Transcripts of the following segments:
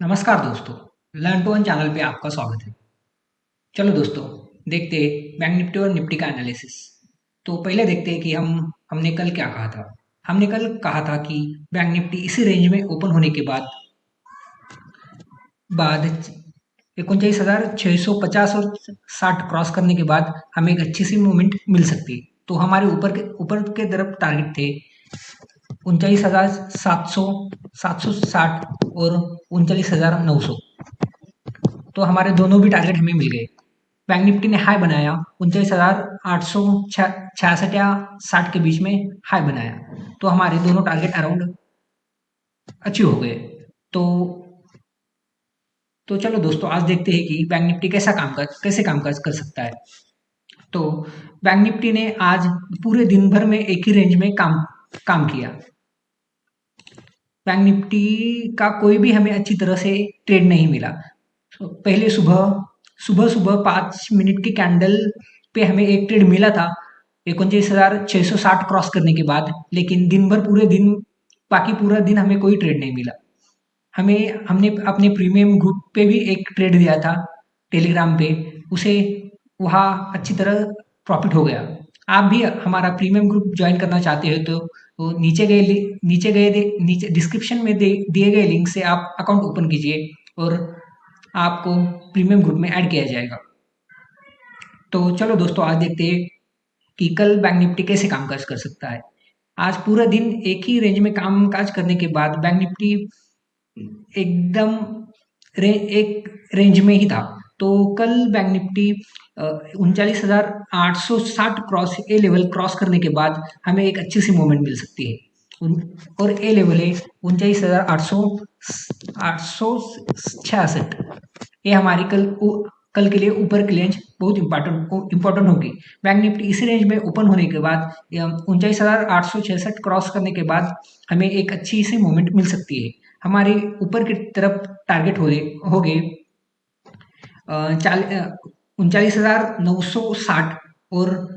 नमस्कार दोस्तों। Learn to earn channel पे आपका स्वागत है। चलो दोस्तों, देखते हैं बैंक निफ्टी और निफ्टी का एनालिसिस। तो पहले देखते हैं कि हमने कल क्या कहा था। हमने कल कहा था कि बैंक निफ्टी इसी रेंज में ओपन होने के बाद बाद 39,650 और 60 क्रॉस करने के बाद हमें एक अच्छी सी मूवमेंट मिल सकती है। तो हमारे ऊपर के तरफ टारगेट थे 39,700, 760 और 39,900। तो हमारे दोनों भी टारगेट हमें मिल गए। बैंक निफ्टी ने हाई बनाया 39,866 या 60 के बीच में हाई बनाया। तो हमारे दोनों टारगेट अराउंड अचीव हो गए। तो तो चलो दोस्तों, आज देखते हैं कि बैंक निफ्टी कैसे कामकाज कर सकता है। तो बैंक निफ्टी ने आज पूरे दिन भर में एक ही रेंज में काम काम किया। बैंक निफ्टी का कोई भी हमें अच्छी तरह से ट्रेड नहीं मिला। तो पहले सुबह सुबह सुबह 5 मिनट की कैंडल पे हमें एक ट्रेड मिला था 39,660 क्रॉस करने के बाद। लेकिन दिन भर पूरे दिन बाकी पूरा दिन हमें कोई ट्रेड नहीं मिला। हमने अपने प्रीमियम ग्रुप पे भी एक ट्रेड दिया था टेलीग्राम पे। उसे वहाँ अच्छी तरह प्रॉफिट हो गया। आप भी हमारा प्रीमियम ग्रुप ज्वाइन करना चाहते हो तो नीचे डिस्क्रिप्शन में दिए गए लिंक से आप अकाउंट ओपन कीजिए और आपको प्रीमियम ग्रुप में ऐड किया जाएगा। तो चलो दोस्तों, आज देखते हैं कि कल बैंक निफ्टी कैसे कामकाज कर सकता है। आज पूरा दिन एक ही रेंज में कामकाज करने के बाद बैंक निफ्टी एकदम एक रेंज में ही था। तो कल बैंक निफ्टी 39,860 ए लेवल क्रॉस करने के बाद हमें एक अच्छी सी मूवमेंट मिल सकती है। और ए लेवल है 39,866। ये हमारी कल के लिए ऊपर की रेंज बहुत इंपॉर्टेंट होगी। बैंक निफ्टी इसी रेंज में ओपन होने के बाद 39,866 क्रॉस करने के बाद हमें एक अच्छी सी मूवमेंट मिल सकती है। हमारे ऊपर की तरफ टारगेट हो गए 39,960 और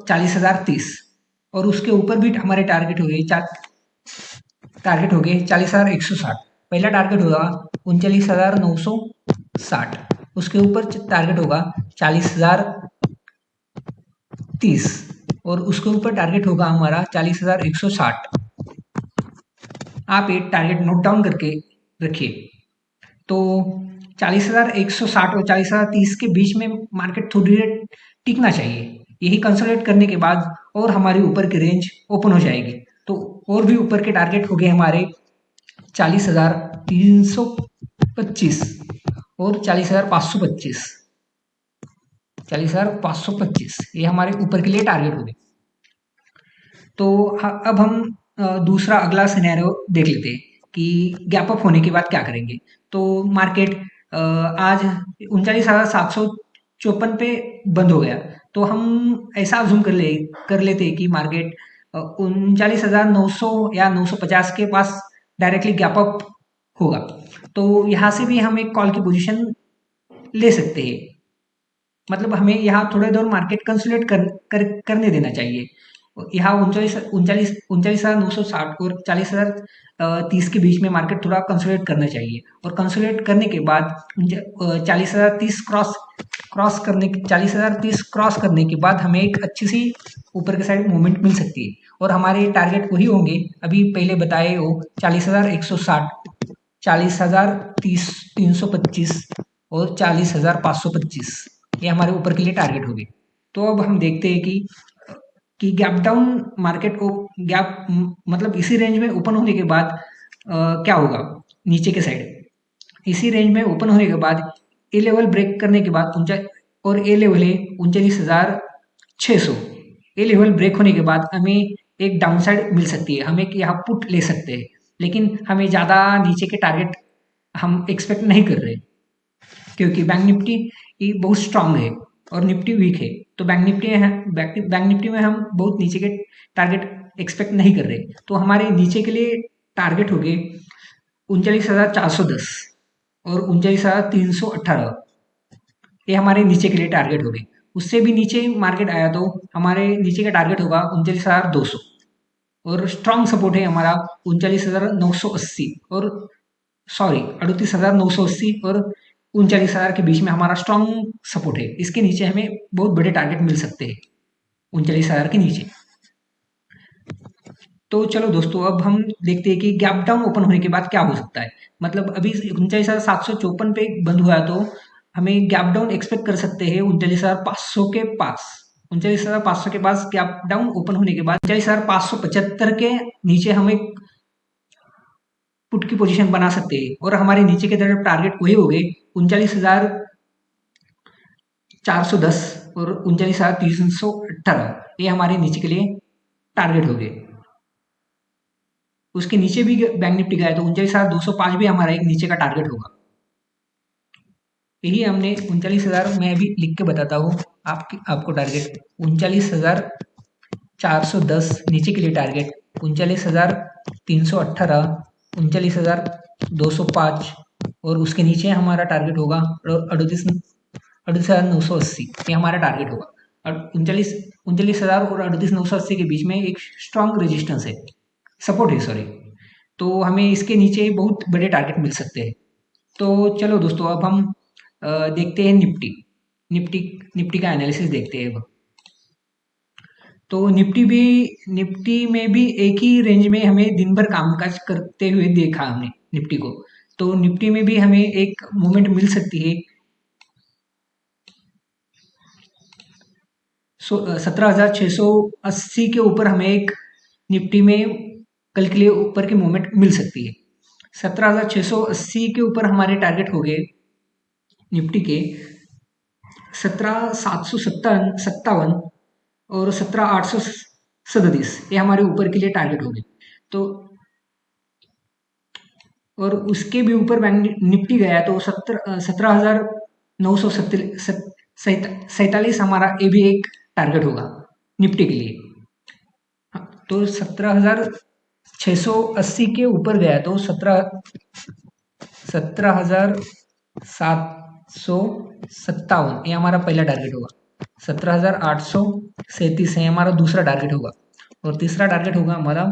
40,030। और उसके ऊपर भी हमारे टारगेट हो गए 40,160। पहला टारगेट होगा 39,960, उसके ऊपर टारगेट होगा 40,030 और उसके ऊपर टारगेट होगा हमारा 40,160। आप एक टारगेट नोट डाउन करके रखिए। तो 40,160 और 40,030 के बीच में मार्केट थोड़ी देर टिकना चाहिए। यही कंसोलिडेट करने के बाद और हमारी ऊपर की रेंज ओपन हो जाएगी। तो और भी ऊपर के टारगेट हो गए हमारे 40,325 और 40,525। 40,525 ये हमारे ऊपर के लिए टारगेट हो गए। तो अब हम दूसरा अगला सिनेरियो देख लेते हैं कि गैप अप होने के बाद क्या करेंगे। तो मार्केट आज 39,754 पे बंद हो गया। तो हम ऐसा अज्यूम कर लेते हैं कि मार्केट 39,900 या 950 के पास डायरेक्टली गैप अप होगा। तो यहाँ से भी हम एक कॉल की पोजीशन ले सकते हैं। मतलब हमें यहाँ थोड़े देर मार्केट कंसोलिडेट करने देना चाहिए। यहाँ 39,960 और 40,030 के बीच में मार्केट थोड़ा कंसोलिडेट करना चाहिए। और कंसोलिडेट करने के बाद 40,030 क्रॉस करने के बाद हमें एक अच्छी सी ऊपर के साइड मूवमेंट मिल सकती है। और हमारे टारगेट वही होंगे अभी पहले बताए हो 40,160, 40,030, 325 और 40,525। ये हमारे ऊपर के लिए टारगेट होगी। तो अब हम देखते हैं कि गैप डाउन मार्केट को मतलब इसी रेंज में ओपन होने के बाद क्या होगा नीचे के साइड। इसी रेंज में ओपन होने के बाद ए लेवल ब्रेक करने के बाद और ए लेवल है 39,600। ए लेवल ब्रेक होने के बाद हमें एक डाउन साइड मिल सकती है। हम एक यहाँ पुट ले सकते हैं, लेकिन हमें ज़्यादा नीचे के टारगेट हम एक्सपेक्ट नहीं कर रहे क्योंकि बैंक निफ्टी बहुत स्ट्रांग है और निफ्टी वीक है। तो बैंक निफ्टी में हम बहुत नीचे के टारगेट एक्सपेक्ट नहीं कर रहे। तो हमारे नीचे के लिए टारगेट हो गए 39,410 और 39,318। ये हमारे नीचे के लिए टारगेट हो गए। उससे भी नीचे मार्केट आया तो हमारे नीचे का टारगेट होगा 39,200 और स्ट्रांग सपोर्ट है हमारा 39,980 और सॉरी 38,980 और 39,000 के बीच में हमारा स्ट्रॉन्ग सपोर्ट है। इसके नीचे हमें बहुत बड़े टारगेट मिल सकते हैं 39,000 के नीचे। तो चलो दोस्तों, अब हम देखते हैं कि गैप डाउन ओपन होने के बाद क्या हो सकता है। मतलब अभी 39,754 पे बंद हुआ है, तो हमें गैप डाउन एक्सपेक्ट कर सकते हैं 39,500 के पास। 39,500 के पास गैप डाउन ओपन होने के बाद 39,575 के नीचे हम एक पुट की पोजीशन बना सकते हैं, और हमारे नीचे की तरफ टारगेट वही हो गए 39,410 और 39,318। ये हमारे नीचे के लिए टारगेट हो गए। उसके नीचे भी बैंक निफ्टी गया तो 39,205 भी हमारा एक नीचे का टारगेट होगा। यही हमने 39,000 मैं अभी लिख के बताता हूँ आपको टारगेट 39,410 नीचे के लिए टारगेट, 39,318, 39,205 और उसके नीचे हमारा टारगेट होगा 38,980। ये हमारा टारगेट होगा। और 39,000 और 38,980 के बीच में एक स्ट्रॉन्ग रेजिस्टेंस है, सपोर्ट है सॉरी। तो हमें इसके नीचे बहुत बड़े टारगेट मिल सकते हैं। तो चलो दोस्तों, अब हम देखते हैं निफ्टी निफ्टी निफ्टी का एनालिसिस देखते हैं अब। तो निफ्टी में भी एक ही रेंज में हमें दिन भर कामकाज करते हुए देखा हमने निफ्टी को। तो निफ्टी में भी हमें एक मूवमेंट मिल सकती है 17,680 के ऊपर हमें एक निफ्टी में कल के लिए ऊपर की मूवमेंट मिल सकती है। 17,680 के ऊपर हमारे टारगेट हो गए निफ्टी के 17,757 और 17,837। ये हमारे ऊपर के लिए टारगेट हो गए। तो और उसके भी ऊपर बैंक निफ्टी गया तो 17,947 हमारा ये भी एक टारगेट होगा निफ्टी के लिए। हाँ, तो 17,680 के ऊपर गया तो 17,757 ये हमारा पहला टारगेट होगा। 17,837 है हमारा दूसरा टारगेट होगा, और तीसरा टारगेट होगा हमारा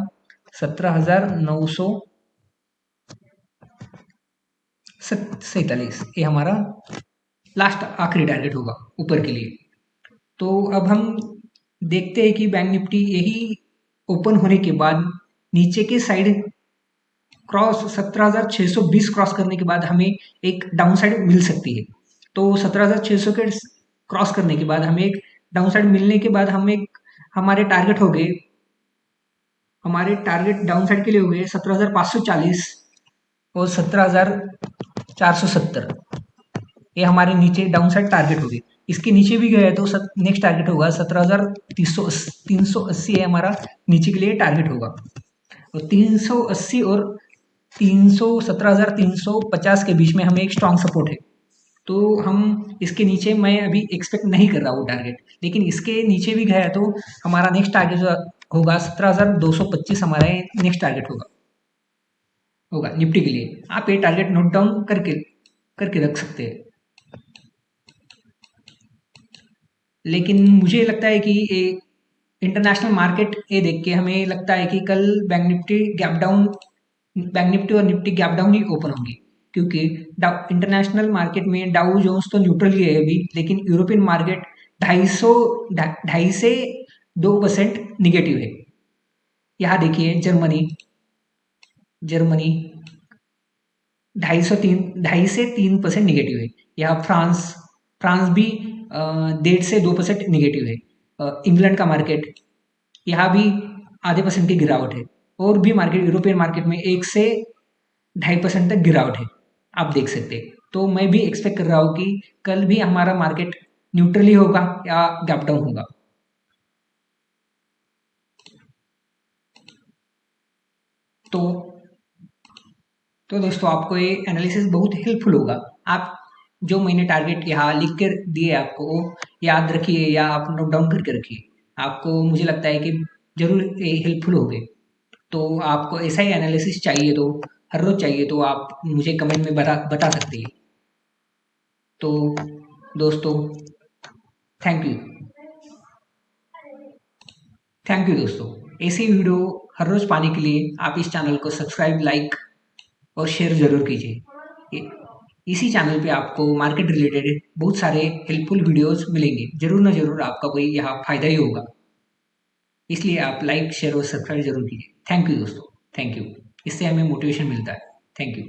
17,947। ये हमारा लास्ट आखिरी टारगेट होगा ऊपर के लिए। तो अब हम देखते हैं कि बैंक निफ्टी यही ओपन होने के बाद नीचे के साइड क्रॉस 17,620 क्रॉस करने के बाद हमें एक डाउन साइड मिल सकती है। तो 17,600 के क्रॉस करने के बाद हमें एक डाउन साइड मिलने के बाद हम एक हमारे टारगेट हो गए, हमारे टारगेट डाउन साइड के लिए हो गए 17,540 और 17,470। ये हमारे नीचे डाउन साइड टारगेट हो गए। इसके नीचे भी गए तो नेक्स्ट टारगेट होगा 17,380 है हमारा नीचे के लिए टारगेट होगा। और 380 और 17,350 के बीच में हमें एक स्ट्रॉन्ग सपोर्ट है। तो हम इसके नीचे मैं अभी एक्सपेक्ट नहीं कर रहा वो टारगेट, लेकिन इसके नीचे भी गया तो हमारा नेक्स्ट टारगेट होगा 17,225। हमारा नेक्स्ट टारगेट होगा निफ्टी के लिए। आप ये टारगेट नोट डाउन करके करके रख सकते हैं। लेकिन मुझे लगता है कि इंटरनेशनल मार्केट ये देख के हमें लगता है कि कल बैंक निफ्टी और निफ्टी गैप डाउन ही ओपन होंगे, क्योंकि इंटरनेशनल मार्केट में डाउ जोन्स तो न्यूट्रल ही है अभी, लेकिन यूरोपियन मार्केट 2.5 से 2% निगेटिव है। यहाँ देखिए जर्मनी 2.5 से 3% निगेटिव है। यहाँ फ्रांस भी 1.5 से 2% निगेटिव है। इंग्लैंड का मार्केट यहाँ भी ½ % की गिरावट है। और भी मार्केट यूरोपियन मार्केट में 1 से 2.5% तक गिरावट है, आप देख सकते हैं। तो मैं भी एक्सपेक्ट कर रहा हूँ कि कल भी हमारा मार्केट न्यूट्रली होगा या गैप डाउन होगा। तो दोस्तों, आपको ये एनालिसिस बहुत हेल्पफुल होगा। आप जो मैंने टारगेट यहाँ लिख कर दिए आपको वो याद रखिए या आप नोट डाउन करके रखिए। आपको मुझे लगता है कि जरूर ये हेल्पफुल होंगे। तो आपको ऐसा ही एनालिसिस चाहिए तो हर रोज चाहिए तो आप मुझे कमेंट में बता सकते हैं। तो दोस्तों, थैंक यू दोस्तों। ऐसी वीडियो हर रोज पाने के लिए आप इस चैनल को सब्सक्राइब, लाइक और शेयर ज़रूर कीजिए। इसी चैनल पे आपको मार्केट रिलेटेड बहुत सारे हेल्पफुल वीडियोस मिलेंगे, ज़रूर ना ज़रूर आपका कोई यहाँ फ़ायदा ही होगा। इसलिए आप लाइक शेयर और सब्सक्राइब जरूर कीजिए। थैंक यू दोस्तों, थैंक यू। इससे हमें मोटिवेशन मिलता है। Thank you.